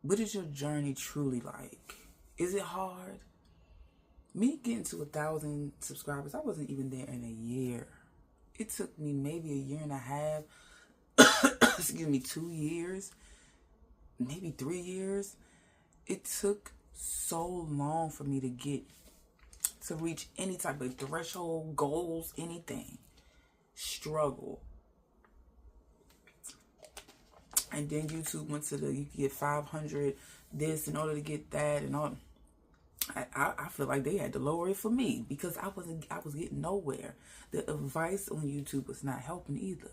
What is your journey truly like? Is it hard? Me getting to 1,000 subscribers, I wasn't even there in a year. It took me maybe a year and a half, excuse me, 2 years, maybe 3 years. It took so long for me to reach any type of threshold, goals, anything. Struggle. And then YouTube went to you can get 500 this in order to get that and all. I feel like they had to lower it for me because I was getting nowhere. The advice on YouTube was not helping either.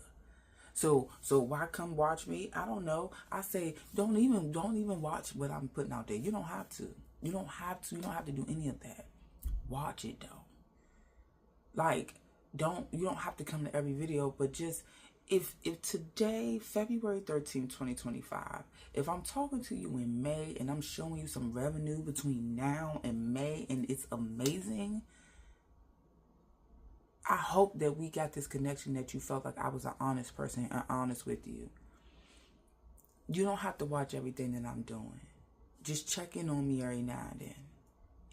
So why come watch me? I don't know. I say don't even watch what I'm putting out there. You don't have to. You don't have to do any of that. Watch it though. Like you don't have to come to every video, but just if today, February 13th, 2025, if I'm talking to you in May and I'm showing you some revenue between now and May and it's amazing, I hope that we got this connection, that you felt like I was an honest person and honest with you. You don't have to watch everything that I'm doing. Just check in on me every now and then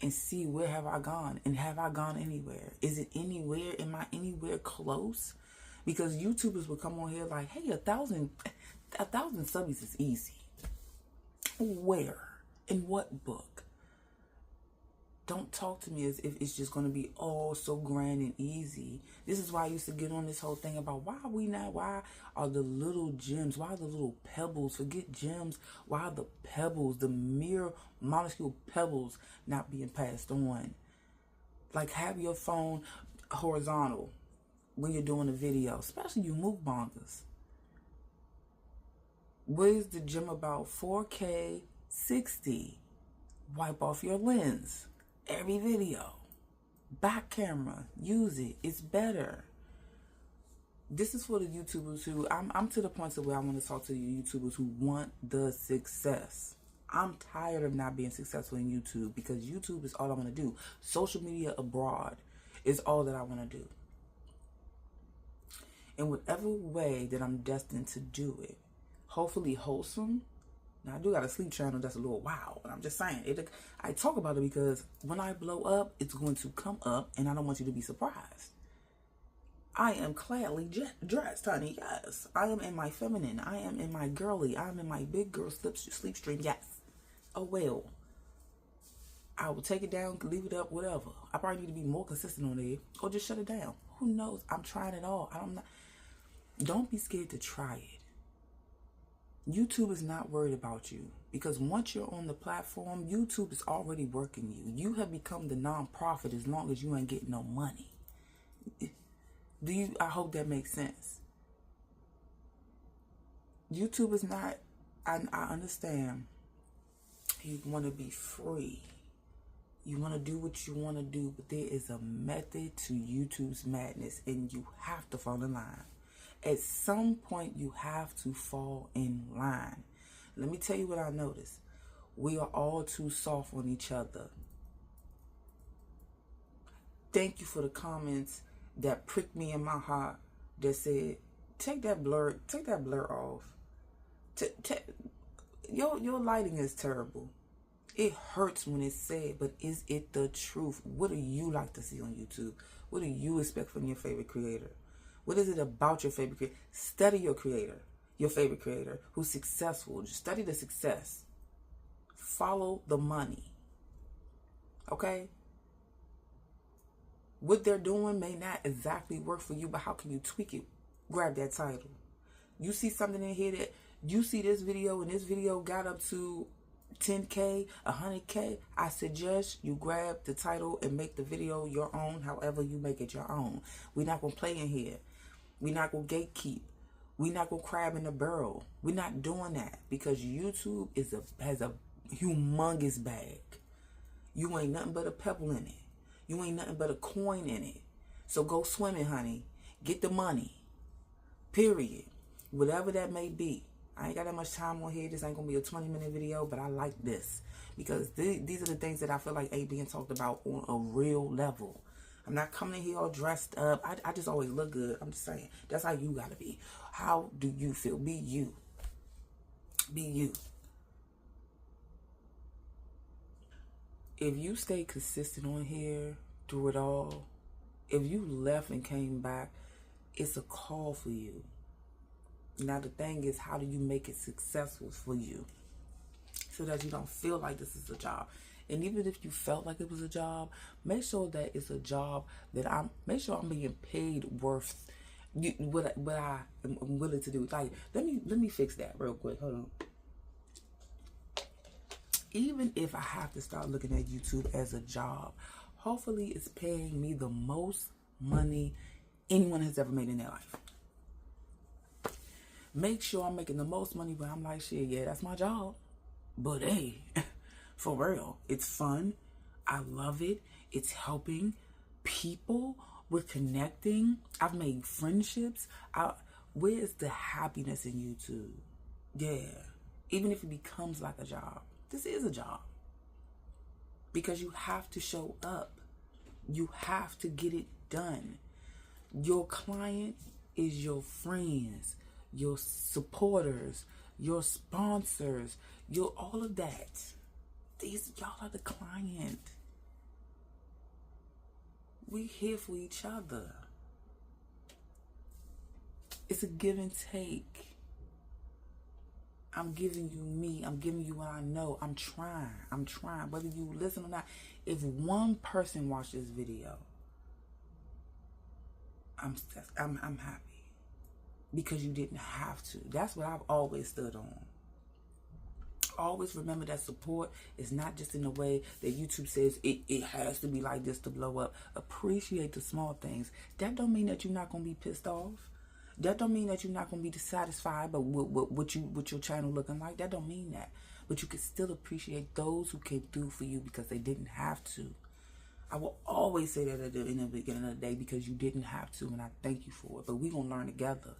and see where have I gone, and have I gone anywhere? Is it anywhere? Am I anywhere close? Because YouTubers will come on here like, hey, 1,000 subbies is easy. Where? In what book? Don't talk to me as if it's just going to be all so grand and easy. This is why I used to get on this whole thing about why are the little gems, why are the little pebbles, forget gems, why are the pebbles, the mere minuscule pebbles not being passed on? Like, have your phone horizontal when you're doing a video, especially you mukbangers. What is the gem about? 4K 60. Wipe off your lens every video. Back camera, use it. It's better. This is for the YouTubers who I'm to the point of where I want to talk to you YouTubers who want the success. I'm tired of not being successful in YouTube because YouTube is all I want to do. Social media abroad is all that I want to do. In whatever way that I'm destined to do it, hopefully wholesome. Now, I do got a sleep channel that's a little wild, but I'm just saying. I talk about it because when I blow up, it's going to come up, and I don't want you to be surprised. I am gladly dressed, honey, yes. I am in my feminine. I am in my girly. I am in my big girl sleep stream, yes. Oh, well. I will take it down, leave it up, whatever. I probably need to be more consistent on there, or just shut it down. Who knows? I'm trying it all. Don't be scared to try it. YouTube is not worried about you because once you're on the platform, YouTube is already working you. You have become the non-profit as long as you ain't getting no money. I hope that makes sense. YouTube is not, I understand you want to be free. You want to do what you want to do, but there is a method to YouTube's madness, and you have to fall in line. At some point, you have to fall in line. Let me tell you what I noticed. We are all too soft on each other. Thank you for the comments that pricked me in my heart that said, take that blur off. Your lighting is terrible. It hurts when it's said, but is it the truth? What do you like to see on YouTube? What do you expect from your favorite creator? What is it about your favorite creator? Study your creator, your favorite creator who's successful. Just study the success. Follow the money. Okay? What they're doing may not exactly work for you, but how can you tweak it? Grab that title. You see something in here that you see this video and this video got up to 10K, 100K, I suggest you grab the title and make the video your own, however you make it your own. We're not going to play in here. We're not going to gatekeep. We're not going to crab in the barrel. We're not doing that because YouTube has a humongous bag. You ain't nothing but a pebble in it. You ain't nothing but a coin in it. So go swimming, honey. Get the money. Period. Whatever that may be. I ain't got that much time on here. This ain't going to be a 20-minute video, but I like this because these are the things that I feel like ain't being talked about on a real level. I'm not coming in here all dressed up. I just always look good. I'm just saying. That's how you got to be. How do you feel? Be you. Be you. if you stay consistent on here through it all, if you left and came back, it's a call for you. Now the thing is, how do you make it successful for you so that you don't feel like this is a job? And even if you felt like it was a job, make sure that it's a job that make sure I'm being paid worth what I am willing to do. Like, let me fix that real quick. Hold on. Even if I have to start looking at YouTube as a job, hopefully it's paying me the most money anyone has ever made in their life. Make sure I'm making the most money where I'm like, shit, yeah, that's my job. But hey, for real, it's fun. I love it. It's helping people. We're connecting. I've made friendships. Where's the happiness in YouTube? Yeah. Even if it becomes like a job. This is a job. Because you have to show up. You have to get it done. Your client is your friends, your supporters, your sponsors, your all of that. Y'all are the client. We here for each other. It's a give and take. I'm giving you me. I'm giving you what I know. I'm trying. Whether you listen or not. If one person watched this video, I'm happy. Because you didn't have to. That's what I've always stood on. Always remember that support is not just in the way that YouTube says it has to be like this to blow up. Appreciate the small things. That don't mean that you're not going to be pissed off. That don't mean that you're not going to be dissatisfied but what your channel looking like. That don't mean that. But you can still appreciate those who came through for you because they didn't have to. I will always say that in the beginning of the day because you didn't have to, and I thank you for it. But we're going to learn together.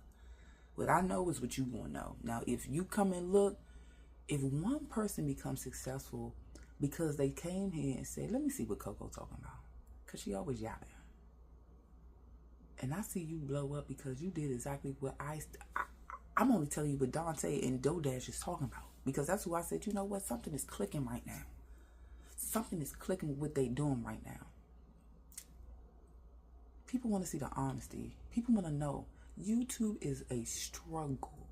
What I know is what you're going to know. Now, if you come and look, if one person becomes successful because they came here and said, let me see what Coco talking about. Because she always yapping. And I see you blow up because you did exactly what I'm only telling you what Dante and Dodash is talking about. Because that's who I said, you know what? Something is clicking right now. Something is clicking with what they doing right now. People want to see the honesty. People want to know. YouTube is a struggle.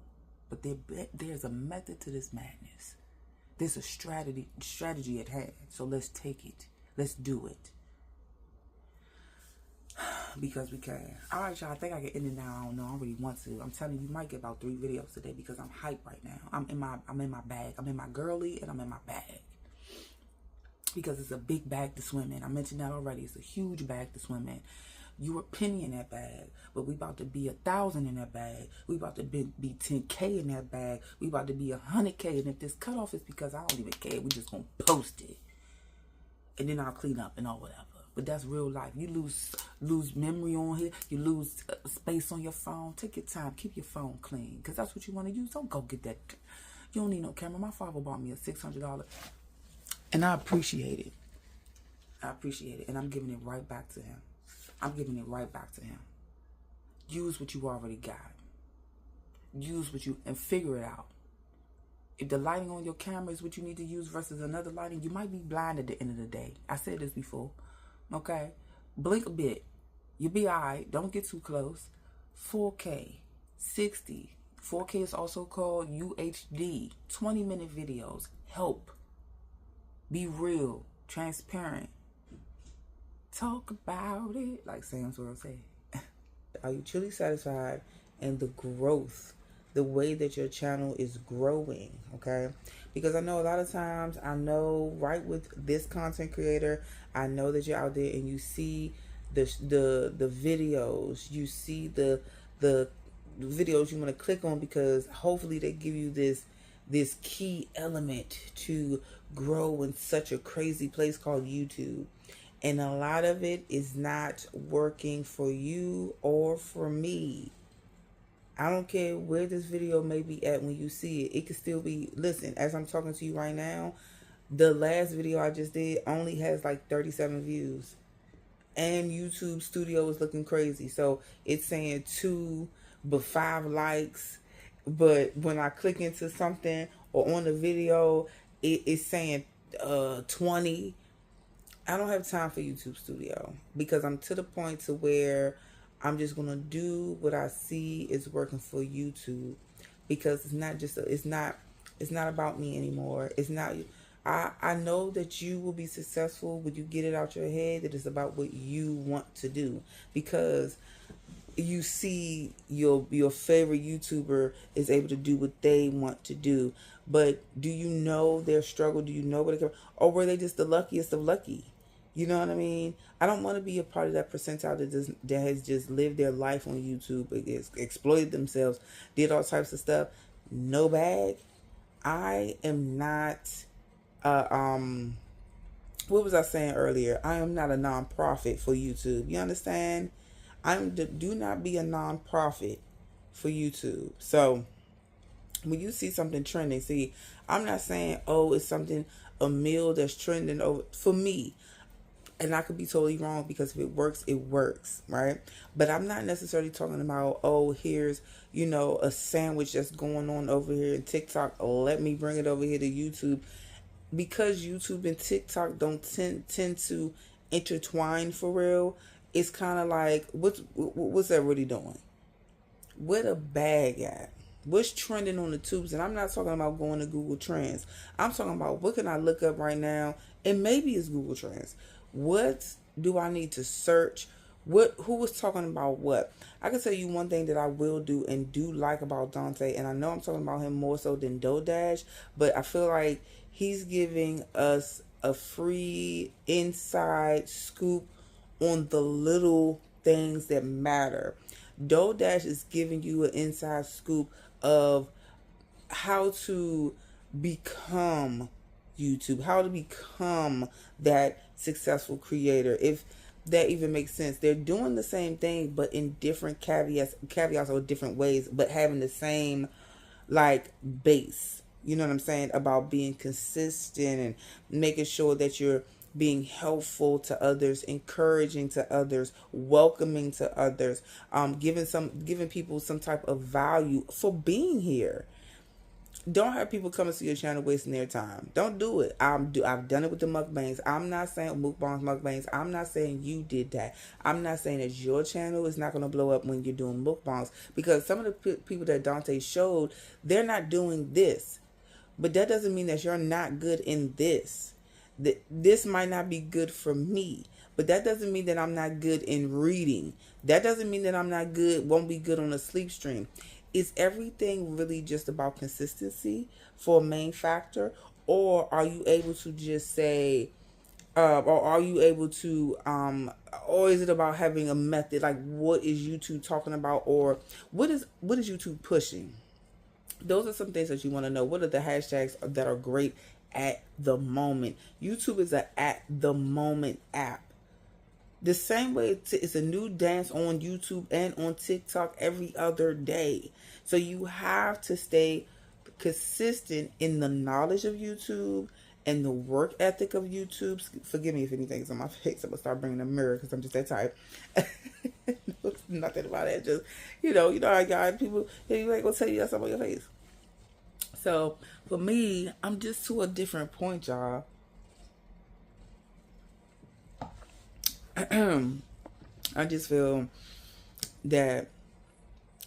But there's a method to this madness. There's a strategy at hand. So let's take it. Let's do it. Because we can. All right, y'all. I think I can end it now. I don't know. I really want to. I'm telling you, you might get about 3 videos today because I'm hyped right now. I'm in my bag. I'm in my girly and I'm in my bag. Because it's a big bag to swim in. I mentioned that already. It's a huge bag to swim in. You were penny in that bag, but we about to be 1,000 in that bag. We about to be 10K in that bag. We about to be 100K. And if this cutoff is because I don't even care, we just gonna post it, and then I'll clean up and all whatever. But that's real life. You lose memory on here. You lose space on your phone. Take your time. Keep your phone clean, because that's what you want to use. Don't go get that. You don't need no camera. My father bought me a $600, and I appreciate it. I appreciate it, and I'm giving it right back to him. I'm giving it right back to him. Use what you already got. Use what and figure it out. If the lighting on your camera is what you need to use versus another lighting, you might be blind at the end of the day. I said this before. Okay? Blink a bit. You'll be alright. Don't get too close. 4K. 60. 4K is also called UHD. 20-minute videos. Help. Be real. Transparent. Talk about it, like Sam's World say. Are you truly satisfied in the growth, the way that your channel is growing? Okay, because I know a lot of times, I know right with this content creator, I know that you're out there and you see the videos, you see the videos you want to click on because hopefully they give you this key element to grow in such a crazy place called YouTube. And a lot of it is not working for you or for me. I don't care where this video may be at when you see it. It could still be, listen, as I'm talking to you right now, the last video I just did only has like 37 views. And YouTube Studio is looking crazy. So it's saying 2, but 5 likes. But when I click into something or on the video, it's saying 20. I don't have time for YouTube Studio because I'm to the point to where I'm just gonna do what I see is working for YouTube, because it's not just it's not about me anymore. It's not. I know that you will be successful when you get it out your head that it's about what you want to do, because you see your favorite YouTuber is able to do what they want to do. But do you know their struggle? Do you know what it, or were they just the luckiest of lucky? You know what I mean? I don't want to be a part of that percentile that has just lived their life on YouTube, exploited themselves, did all types of stuff. No bag. I am not. What was I saying earlier? I am not a nonprofit for YouTube. You understand? Do not be a nonprofit for YouTube. So when you see something trending, see, I'm not saying, oh, it's something, a meal that's trending over for me. And I could be totally wrong, because if it works, right? But I'm not necessarily talking about, oh, here's, a sandwich that's going on over here in TikTok. Let me bring it over here to YouTube. Because YouTube and TikTok don't tend to intertwine for real, it's kind of like, what's that really doing? Where the bag at? What's trending on the tubes? And I'm not talking about going to Google Trends. I'm talking about, what can I look up right now? And maybe it's Google Trends. What do I need to search? Who was talking about what? I can tell you one thing that I will do and do like about Dante, and I know I'm talking about him more so than DoDash, but I feel like he's giving us a free inside scoop on the little things that matter. DoDash is giving you an inside scoop of how to become YouTube, how to become that successful creator, if that even makes sense. They're doing the same thing, but in different caveats or different ways, but having the same like base. You know what I'm saying? About being consistent and making sure that you're being helpful to others, encouraging to others, welcoming to others, giving people some type of value for being here. Don't have people coming to your channel wasting their time. Don't do it. I've done it with the mukbangs. I'm not saying mukbangs. I'm not saying you did that. I'm not saying that your channel is not going to blow up when you're doing mukbangs, because some of the people that Dante showed, they're not doing this. But that doesn't mean that you're not good in this. This might not be good for me, but that doesn't mean that I'm not good in reading. That doesn't mean that I'm not good, won't be good on a sleep stream. Is everything really just about consistency for a main factor? Or are you able to just say, or are you able to, or is it about having a method? Like, what is YouTube talking about? Or what is YouTube pushing? Those are some things that you want to know. What are the hashtags that are great at the moment? YouTube is an at the moment app. The same way it's a new dance on YouTube and on TikTok every other day. So you have to stay consistent in the knowledge of YouTube and the work ethic of YouTube. Forgive me if anything's on my face. I'm going to start bringing a mirror because I'm just that type. Nothing about it. Just, how guys, people, you ain't going to tell you that stuff on your face. So for me, I'm just to a different point, y'all. I just feel that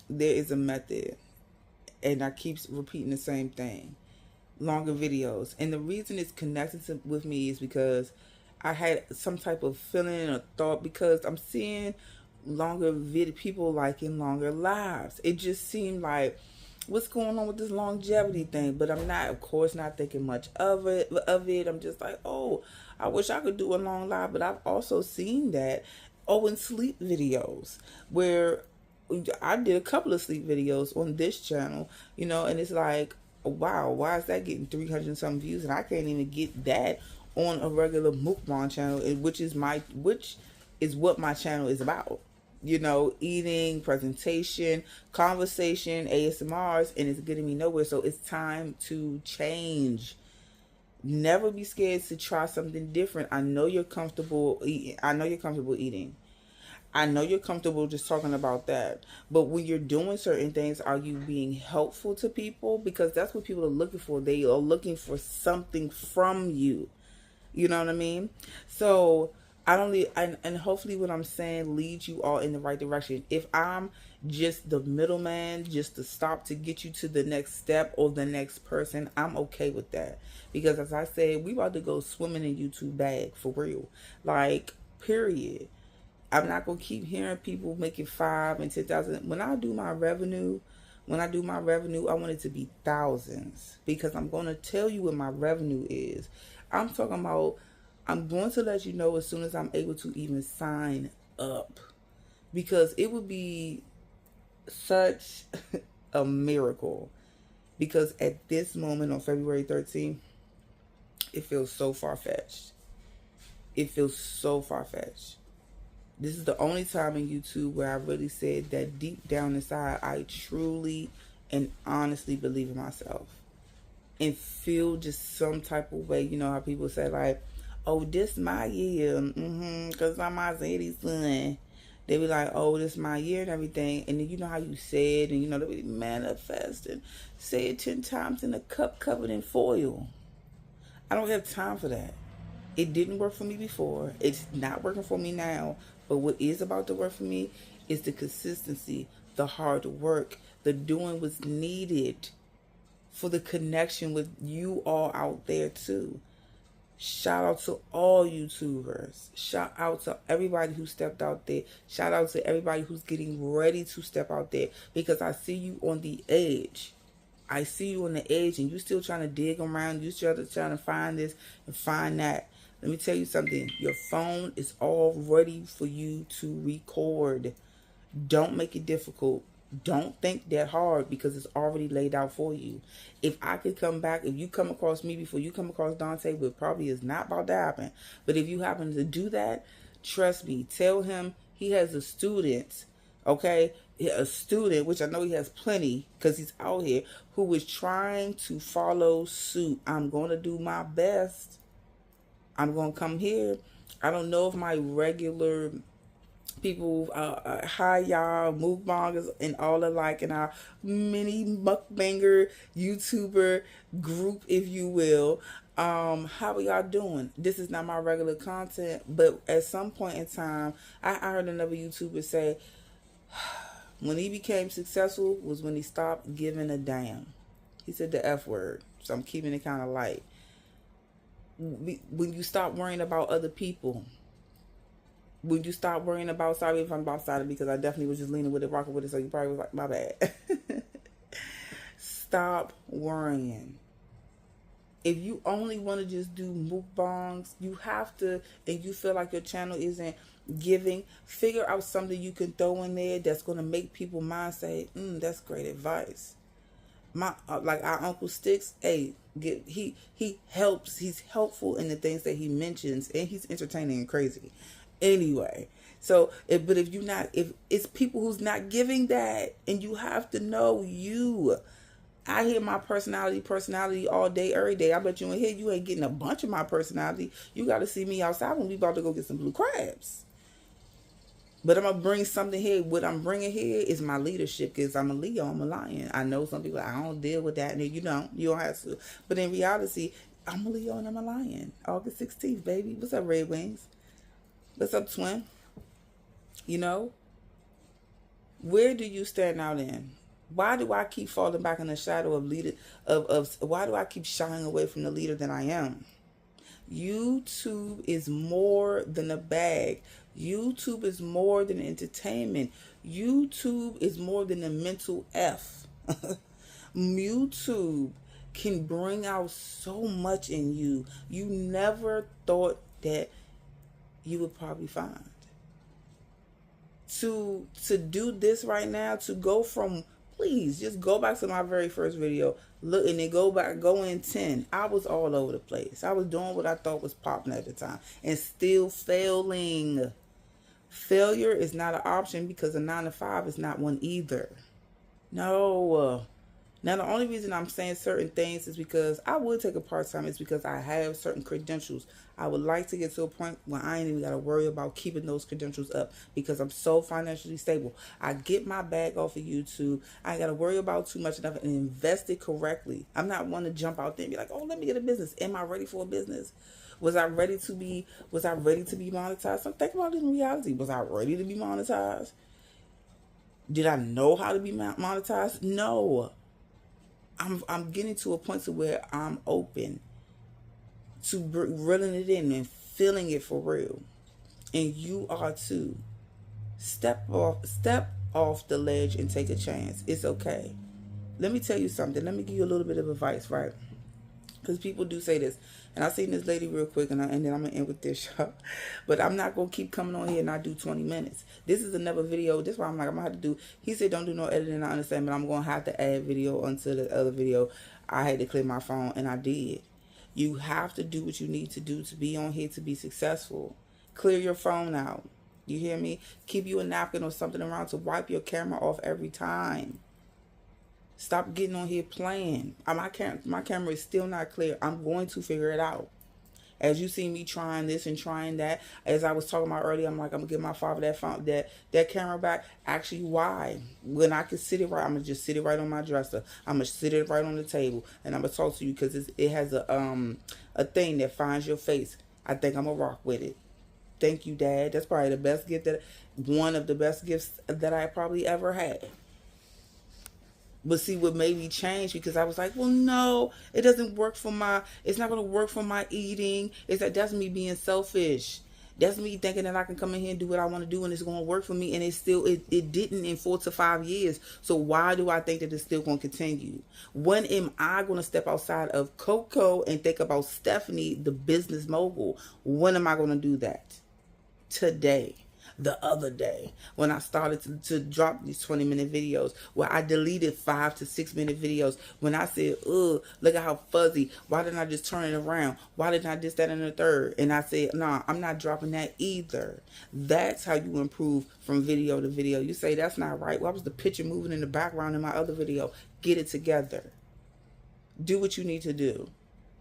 there is a method, and I keep repeating the same thing. Longer videos. And the reason it's connected with me is because I had some type of feeling or thought, because I'm seeing longer people liking longer lives. It just seemed like, what's going on with this longevity thing? But I'm not, of course, not thinking much of it. I'm just like, oh, I wish I could do a long live. But I've also seen that, in sleep videos, where I did a couple of sleep videos on this channel, and it's like, wow, why is that getting 300 some views? And I can't even get that on a regular mukbang channel, which is what my channel is about. Eating, presentation, conversation, ASMRs, and it's getting me nowhere. So it's time to change. Never be scared to try something different. I know you're comfortable eating. I know you're comfortable eating. I know you're comfortable just talking about that. But when you're doing certain things, are you being helpful to people? Because that's what people are looking for. They are looking for something from you. You know what I mean? So I don't lead, and hopefully what I'm saying leads you all in the right direction. If I'm just the middleman, just to stop to get you to the next step or the next person, I'm okay with that. Because as I said, we about to go swimming in YouTube bag for real. Like, period. I'm not gonna keep hearing people making 5 and 10,000. When I do my revenue, I want it to be thousands, because I'm gonna tell you what my revenue is. I'm talking about, I'm going to let you know as soon as I'm able to even sign up, because it would be such a miracle. Because at this moment on February 13th, it feels so far fetched. It feels so far fetched. This is the only time in YouTube where I really said that deep down inside, I truly and honestly believe in myself and feel just some type of way. You know how people say like, oh, this my year, because I'm Isaiah's son. They be like, oh, this my year and everything. And then you know how you say it, and you know, they be manifest and say it 10 times in a cup covered in foil. I don't have time for that. It didn't work for me before. It's not working for me now. But what is about to work for me is the consistency, the hard work, the doing what's needed for the connection with you all out there too. Shout out to all YouTubers. Shout out to everybody who stepped out there. Shout out to everybody who's getting ready to step out there, because I see you on the edge. I see you on the edge, and you still trying to dig around. You still trying to find this and find that. Let me tell you something. Your phone is all ready for you to record. Don't make it difficult. Don't think that hard, because it's already laid out for you. If I could come back, if you come across me before you come across Dante, which probably is not about to happen, but if you happen to do that, trust me, tell him he has a student, okay? A student, which I know he has plenty because he's out here, who is trying to follow suit. I'm going to do my best. I'm going to come here. I don't know if my regular people, hi y'all, mukbangers and all alike, in our mini mukbanger YouTuber group, if you will. How are y'all doing? This is not my regular content, but at some point in time, I heard another YouTuber say, when he became successful was when he stopped giving a damn. He said the F word, so I'm keeping it kind of light. When you stop worrying about other people, when you stop worrying about, sorry if I'm outside, because I definitely was just leaning with it, rocking with it, so you probably was like, my bad. Stop worrying. If you only want to just do mukbangs, you have to, and you feel like your channel isn't giving, figure out something you can throw in there that's going to make people mind say, that's great advice. My like our Uncle Sticks, hey, he helps. He's helpful in the things that he mentions, and he's entertaining and crazy. Anyway, so if you not, if it's people who's not giving that, and you have to know you. I hear my personality all day, every day. I bet you in here you ain't getting a bunch of my personality. You got to see me outside when we about to go get some blue crabs. But I'm going to bring something here. What I'm bringing here is my leadership, because I'm a Leo, I'm a lion. I know some people, I don't deal with that. And you don't have to. But in reality, I'm a Leo and I'm a lion. August 16th, baby. What's up, Red Wings? What's up, twin? You know? Where do you stand out in? Why do I keep falling back in the shadow of leader of why do I keep shying away from the leader that I am? YouTube is more than a bag. YouTube is more than entertainment. YouTube is more than a mental F. YouTube can bring out so much in you you never thought that you would probably find. To do this right now, to go from, please just go back to my very first video, look, and then go in 10. I was all over the place. I was doing what I thought was popping at the time and still failing. Failure is not an option, because a 9 to 5 is not one either. No, Now, the only reason I'm saying certain things is because I would take a part-time is because I have certain credentials. I would like to get to a point where I ain't even got to worry about keeping those credentials up because I'm so financially stable. I get my bag off of YouTube. I ain't got to worry about too much enough and invest it correctly. I'm not one to jump out there and be like, oh, let me get a business. Am I ready for a business? Was I ready to be monetized? So think about it in reality. Was I ready to be monetized? Did I know how to be monetized? No. I'm getting to a point to where I'm open to reeling it in and feeling it for real. And you are too. Step off the ledge and take a chance. It's okay. Let me tell you something. Let me give you a little bit of advice, right? Because people do say this. And I seen this lady real quick, and then I'm going to end with this, y'all. But I'm not going to keep coming on here and not do 20 minutes. This is another video. This is why I'm like, I'm going to have to do. He said don't do no editing, I understand. But I'm going to have to add video onto the other video. I had to clear my phone, and I did. You have to do what you need to do to be on here to be successful. Clear your phone out. You hear me? Keep you a napkin or something around to wipe your camera off every time. Stop getting on here playing. My camera is still not clear. I'm going to figure it out. As you see me trying this and trying that, as I was talking about earlier, I'm like, I'm gonna give my father that camera back. Actually, why? When I can sit it right, I'm gonna just sit it right on my dresser. I'm gonna sit it right on the table, and I'm gonna talk to you because it has a thing that finds your face. I think I'm gonna rock with it. Thank you, Dad. That's probably the best gift one of the best gifts that I probably ever had. But see what made me change, because I was like, well, no, it doesn't work for it's not going to work for my eating. That's me being selfish. That's me thinking that I can come in here and do what I want to do and it's going to work for me. And it didn't in 4 to 5 years. So why do I think that it's still going to continue? When am I going to step outside of Coco and think about Stephanie, the business mogul? When am I going to do that? Today. The other day when I started to drop these 20-minute videos, where I deleted 5 to 6 minute videos, when I said, ugh, look at how fuzzy, why didn't I just turn it around, why didn't I this, that, and the third? And I said, nah, I'm not dropping that either. That's how you improve from video to video. You say that's not right. Why was the picture moving in the background in my other video? Get it together. Do what you need to do.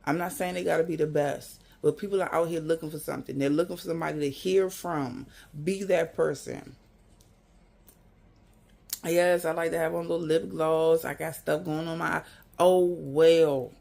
I'm not saying they got to be the best, but people are out here looking for something. They're looking for somebody to hear from. Be that person. Yes, I like to have on little lip gloss. I got stuff going on my... Oh, well.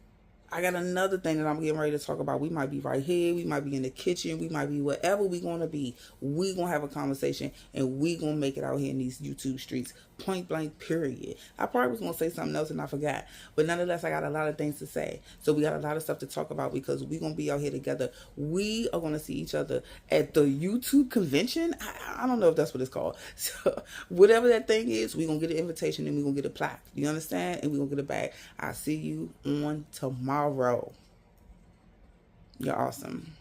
I got another thing that I'm getting ready to talk about. We might be right here. We might be in the kitchen. We might be wherever we're going to be. We're going to have a conversation, and we're going to make it out here in these YouTube streets. Point blank, period. I probably was going to say something else and I forgot. But nonetheless, I got a lot of things to say. So we got a lot of stuff to talk about because we're going to be out here together. We are going to see each other at the YouTube convention. I don't know if that's what it's called. So whatever that thing is, we're going to get an invitation and we're going to get a plaque. You understand? And we're going to get a bag. I'll see you on tomorrow. You're awesome.